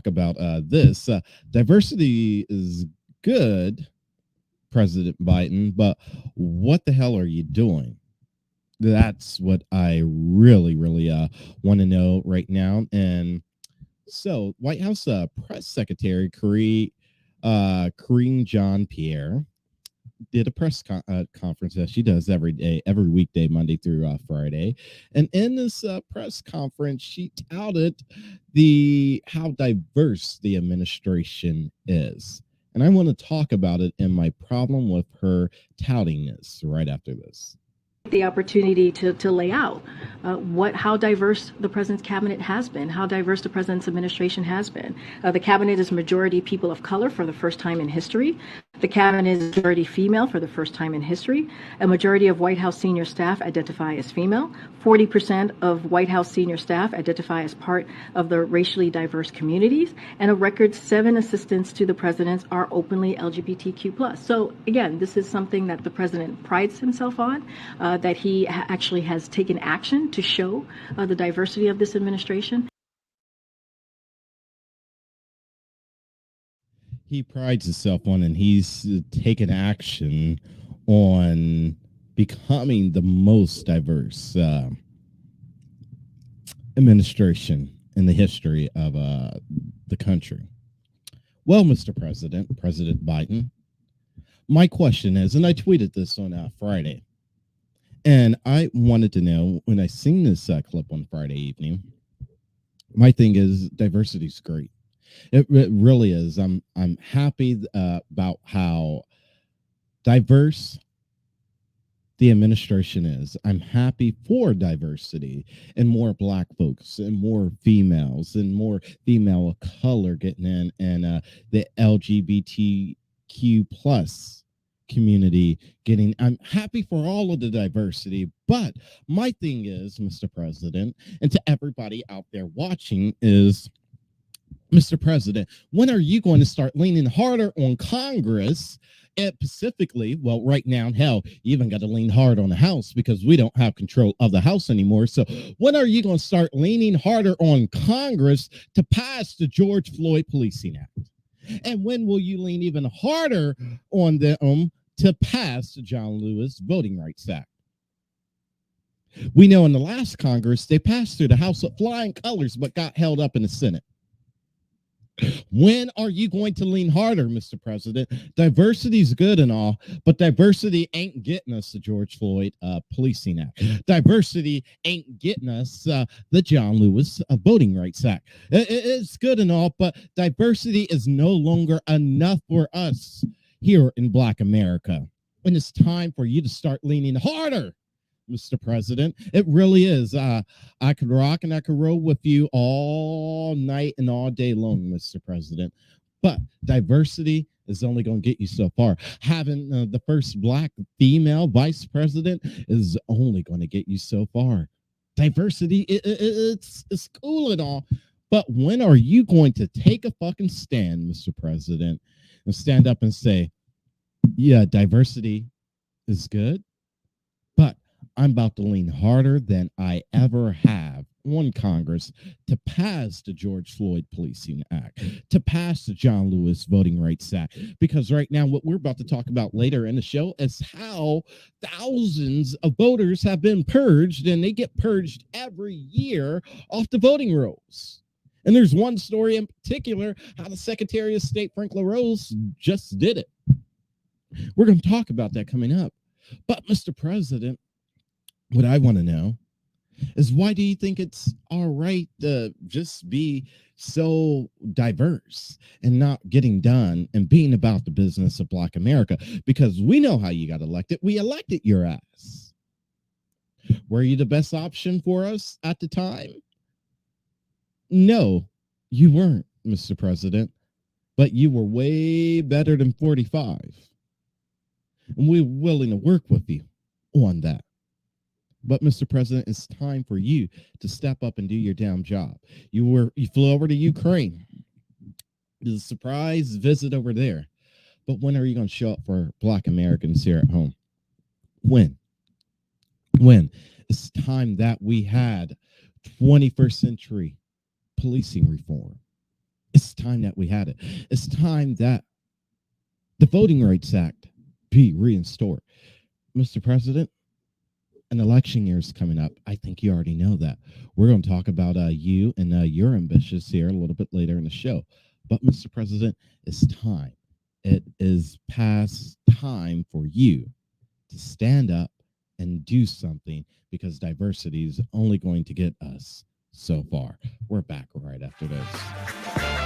talk about this. Diversity is good, President Biden, but what the hell are you doing? That's what I really want to know right now. And so, White House Press Secretary Karine Jean-Pierre did a conference that she does every day, every weekday, Monday through Friday. And in this press conference, she touted the how diverse the administration is. And I want to talk about it and my problem with her touting this right after this. The opportunity to lay out how diverse the president's cabinet has been, how diverse the president's administration has been. The cabinet is majority people of color for the first time in history. The cabinet is majority female for the first time in history. A majority of White House senior staff identify as female. 40% of White House senior staff identify as part of the racially diverse communities. And a record 7 assistants to the president are openly LGBTQ+. So again, this is something that the president prides himself on, that he actually has taken action to show the diversity of this administration. He prides himself on, and he's taken action on becoming the most diverse administration in the history of the country. Well, Mr. President, President Biden, my question is, and I tweeted this on Friday, and I wanted to know when I seen this clip on Friday evening. My thing is diversity is great. It really is. I'm happy about how diverse the administration is. I'm happy for diversity and more Black folks and more females and more female of color getting in, and the LGBTQ plus community getting. I'm happy for all of the diversity, but my thing is, Mr. President, and to everybody out there watching is, Mr. President, when are you going to start leaning harder on Congress? And specifically, well, right now, hell, you even got to lean hard on the House because we don't have control of the House anymore. So when are you going to start leaning harder on Congress to pass the George Flyod Policing Act? And when will you lean even harder on them to pass the John Lewis Voting Rights Act? We know in the last Congress, they passed through the House with flying colors, but got held up in the Senate. When are you going to lean harder, Mr. President? Diversity is good and all, but diversity ain't getting us the George Flyod Policing Act. Diversity ain't getting us the John Lewis Voting Rights Act. It's good and all, but diversity is no longer enough for us here in Black America. And it's time for you to start leaning harder, Mr. President. It really is. I could rock and I could roll with you all night and all day long, Mr. President. But diversity is only going to get you so far. Having the first Black female vice president is only going to get you so far. Diversity, it's cool and all. But when are you going to take a fucking stand, Mr. President, and stand up and say, yeah, diversity is good, but I'm about to lean harder than I ever have on Congress to pass the George Flyod Policing Act, to pass the John Lewis Voting Rights Act. Because right now, what we're about to talk about later in the show is how thousands of voters have been purged, and they get purged every year off the voting rolls. And there's one story in particular, how the Secretary of State, Frank LaRose, just did it. We're going to talk about that coming up. But, Mr. President, what I want to know is, why do you think it's all right to just be so diverse and not getting done and being about the business of Black America? Because we know how you got elected. We elected your ass. Were you the best option for us at the time? No, you weren't, Mr. President, but you were way better than 45. And we're willing to work with you on that. But, Mr. President, it's time for you to step up and do your damn job. You flew over to Ukraine. There's a surprise visit over there. But when are you going to show up for Black Americans here at home? When? It's time that we had 21st century policing reform. It's time that we had it. It's time that the Voting Rights Act be reinstored. Mr. President, an election year is coming up. I think you already know that. We're going to talk about you and your ambitions here a little bit later in the show. But, Mr. President, it's time. It is past time for you to stand up and do something, because diversity is only going to get us so far. We're back right after this.